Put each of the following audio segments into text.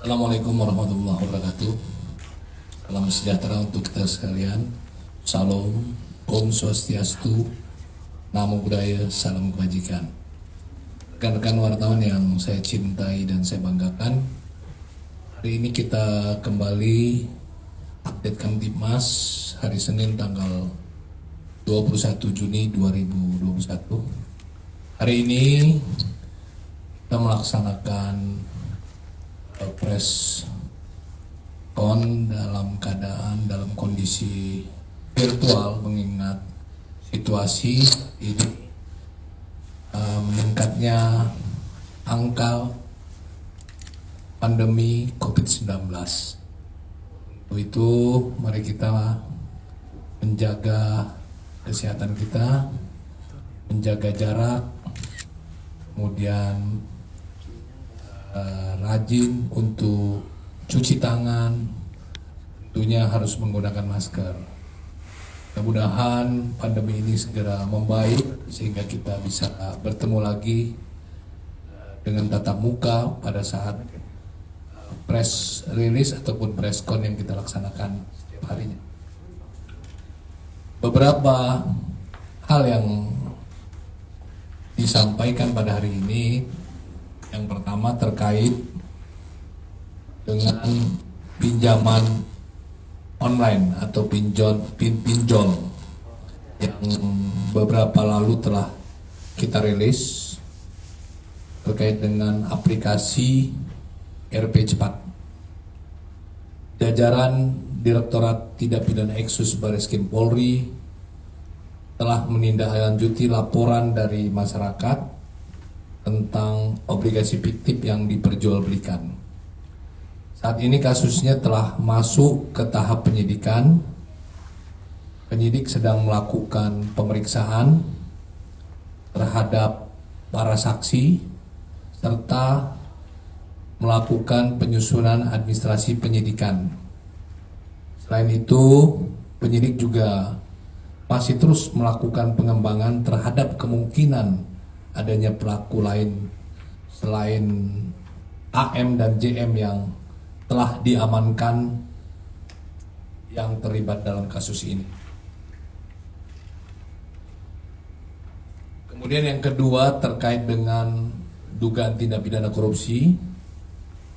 Assalamualaikum warahmatullahi wabarakatuh. Salam sejahtera untuk kita sekalian. Salam, Om Swastiastu, Namo Buddhaya, salam kebajikan. Rekan-rekan wartawan yang saya cintai dan saya banggakan, hari ini kita kembali update Kamtibmas hari Senin tanggal 21 Juni 2021. Hari ini kita melaksanakan press con dalam kondisi virtual mengingat situasi ini meningkatnya angka pandemi COVID-19. Untuk itu mari kita menjaga kesehatan kita, menjaga jarak, kemudian rajin untuk cuci tangan, tentunya harus menggunakan masker. Mudah-mudahan pandemi ini segera membaik sehingga kita bisa bertemu lagi dengan tatap muka pada saat press release ataupun press con yang kita laksanakan setiap harinya. Beberapa hal yang disampaikan pada hari ini, yang pertama terkait dengan pinjaman online atau pinjol yang beberapa lalu telah kita rilis terkait dengan aplikasi RP Cepat. Jajaran Direktorat Tindak Pidana Eksus Barreskrim Polri telah menindaklanjuti laporan dari masyarakat tentang obligasi fiktif yang diperjualbelikan. Saat ini kasusnya telah masuk ke tahap penyidikan. Penyidik sedang melakukan pemeriksaan terhadap para saksi serta melakukan penyusunan administrasi penyidikan. Selain itu, penyidik juga masih terus melakukan pengembangan terhadap kemungkinan adanya pelaku lain selain AM dan JM yang telah diamankan yang terlibat dalam kasus ini. Kemudian yang kedua terkait dengan dugaan tindak pidana korupsi.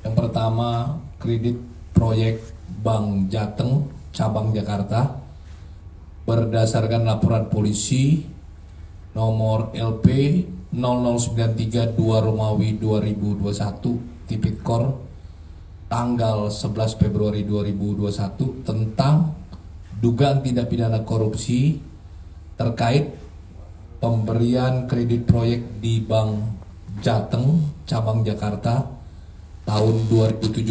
Yang pertama, kredit proyek Bank Jateng cabang Jakarta berdasarkan laporan polisi nomor LP 0093 2 Romawi 2021 Tipikor tanggal 11 Februari 2021 tentang dugaan tindak pidana korupsi terkait pemberian kredit proyek di Bank Jateng cabang Jakarta tahun 2017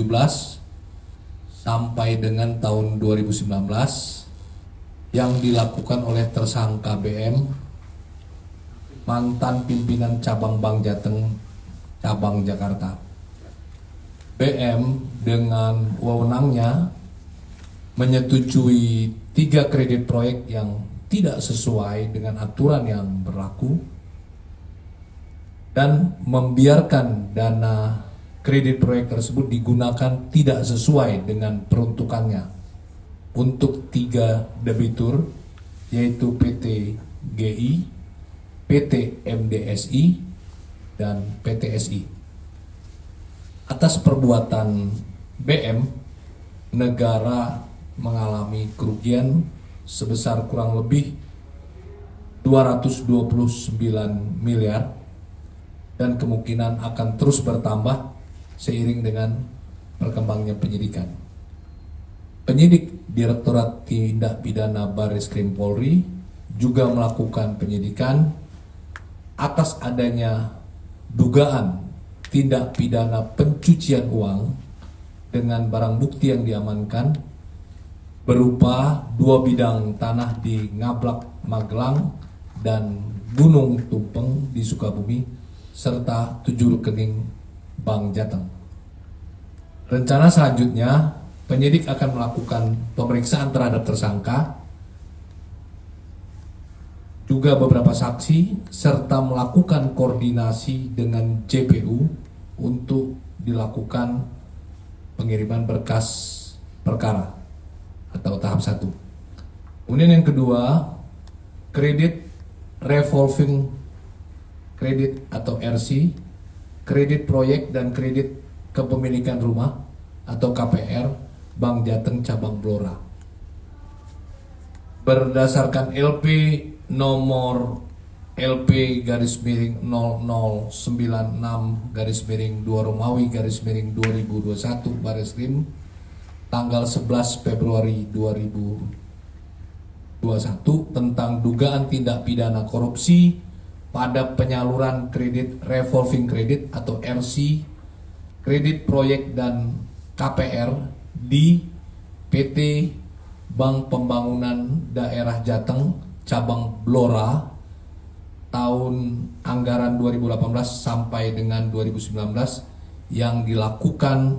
sampai dengan tahun 2019 yang dilakukan oleh tersangka BM, mantan pimpinan cabang Bank Jateng cabang Jakarta. BM dengan wewenangnya menyetujui 3 kredit proyek yang tidak sesuai dengan aturan yang berlaku dan membiarkan dana kredit proyek tersebut digunakan tidak sesuai dengan peruntukannya untuk 3 debitur, yaitu PT GI, PT MDSI, dan PTSI. Atas perbuatan BM, negara mengalami kerugian sebesar kurang lebih 229 miliar dan kemungkinan akan terus bertambah seiring dengan berkembangnya penyidikan. Penyidik Direktorat Tindak Pidana Barreskrim Polri juga melakukan penyidikan atas adanya dugaan tindak pidana pencucian uang dengan barang bukti yang diamankan berupa 2 bidang tanah di Ngablak, Magelang dan Gunung Tumpeng di Sukabumi serta 7 rekening Bank Jateng. Rencana selanjutnya, penyidik akan melakukan pemeriksaan terhadap tersangka juga beberapa saksi serta melakukan koordinasi dengan JPU untuk dilakukan pengiriman berkas perkara atau tahap 1. Kemudian yang kedua, kredit revolving kredit atau RC, kredit proyek dan kredit kepemilikan rumah atau KPR Bank Jateng Cabang Blora. Berdasarkan LP nomor LP garis miring 0096 garis miring 2 Romawi garis miring 2021 Bareskrim tanggal 11 Februari 2021 tentang dugaan tindak pidana korupsi pada penyaluran kredit revolving kredit atau RC, kredit proyek dan KPR di PT Bank Pembangunan Daerah Jateng Cabang Blora tahun anggaran 2018 sampai dengan 2019 yang dilakukan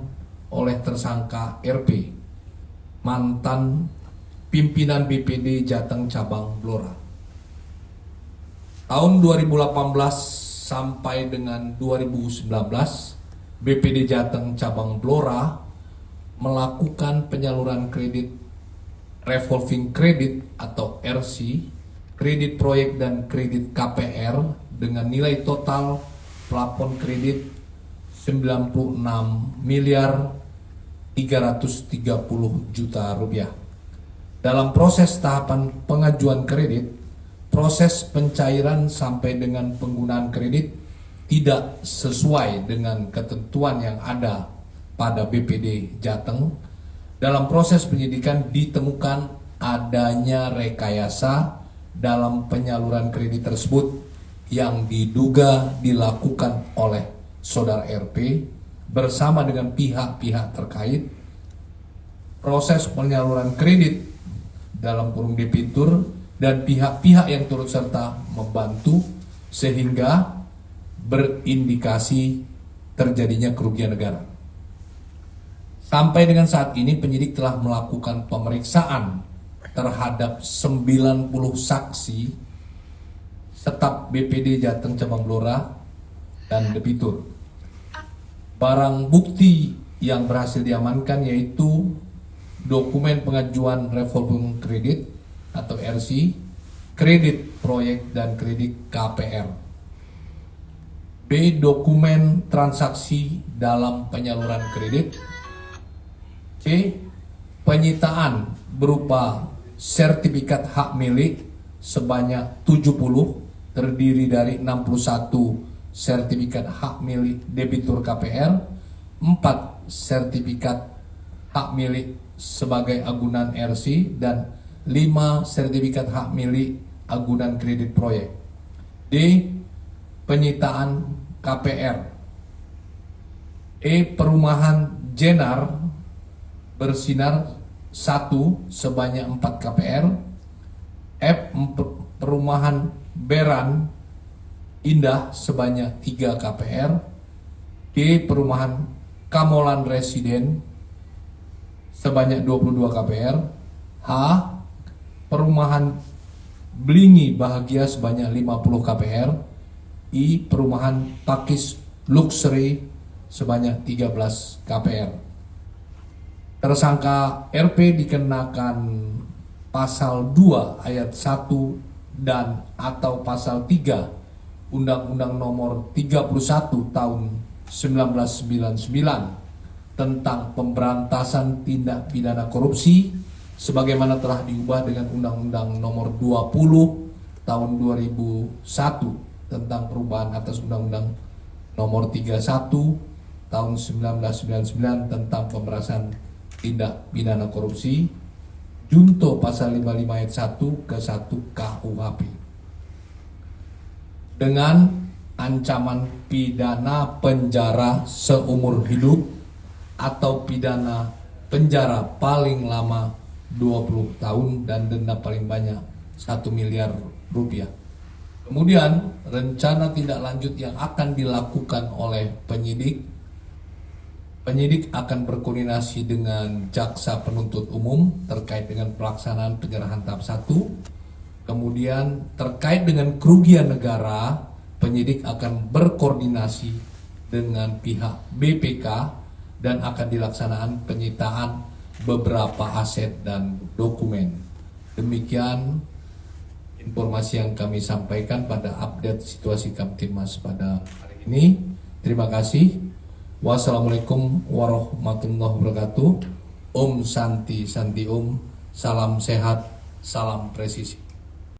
oleh tersangka RP, mantan pimpinan BPD Jateng Cabang Blora. Tahun 2018 sampai dengan 2019, BPD Jateng Cabang Blora melakukan penyaluran kredit revolving kredit atau RC, kredit proyek dan kredit KPR dengan nilai total plafon kredit 96 miliar 330 juta rupiah. Dalam proses tahapan pengajuan kredit, proses pencairan sampai dengan penggunaan kredit tidak sesuai dengan ketentuan yang ada pada BPD Jateng. Dalam proses penyidikan ditemukan adanya rekayasa dalam penyaluran kredit tersebut yang diduga dilakukan oleh saudara RP bersama dengan pihak-pihak terkait. Proses penyaluran kredit dalam kurung debitur dan pihak-pihak yang turut serta membantu sehingga berindikasi terjadinya kerugian negara. Sampai dengan saat ini penyidik telah melakukan pemeriksaan terhadap 90 saksi staf BPD Jateng Cabang Blora dan debitur. Barang bukti yang berhasil diamankan yaitu dokumen pengajuan revolving kredit atau RC, kredit proyek dan kredit KPR. B. Dokumen transaksi dalam penyaluran kredit. C. Penyitaan berupa sertifikat hak milik sebanyak 70 terdiri dari 61 sertifikat hak milik debitur KPR, 4 sertifikat hak milik sebagai agunan RC dan 5 sertifikat hak milik agunan kredit proyek. D. Penyitaan KPR. E. Perumahan Jenar Bersinar 1 sebanyak 4 KPR. F. Perumahan Beran Indah sebanyak 3 KPR. G. Perumahan Kamolan Residen sebanyak 22 KPR. H. Perumahan Blingi Bahagia sebanyak 50 KPR. I. Perumahan Pakis Luxury sebanyak 13 KPR. Tersangka RP dikenakan pasal 2 ayat 1 dan atau pasal 3 Undang-Undang Nomor 31 Tahun 1999 tentang pemberantasan tindak pidana korupsi sebagaimana telah diubah dengan Undang-Undang Nomor 20 Tahun 2001 tentang perubahan atas Undang-Undang Nomor 31 Tahun 1999 tentang pemberantasan tindak pidana korupsi, junto pasal 55 ayat 1 ke 1 KUHP. Dengan ancaman pidana penjara seumur hidup atau pidana penjara paling lama 20 tahun dan denda paling banyak 1 miliar rupiah. Kemudian rencana tindak lanjut yang akan dilakukan oleh penyidik akan berkoordinasi dengan jaksa penuntut umum terkait dengan pelaksanaan penyerahan tahap 1. Kemudian terkait dengan kerugian negara, penyidik akan berkoordinasi dengan pihak BPK dan akan dilaksanakan penyitaan beberapa aset dan dokumen. Demikian informasi yang kami sampaikan pada update situasi Kamtibmas pada hari ini. Terima kasih. Wassalamualaikum warahmatullahi wabarakatuh. Om Santi Santi Om. Salam sehat, salam presisi.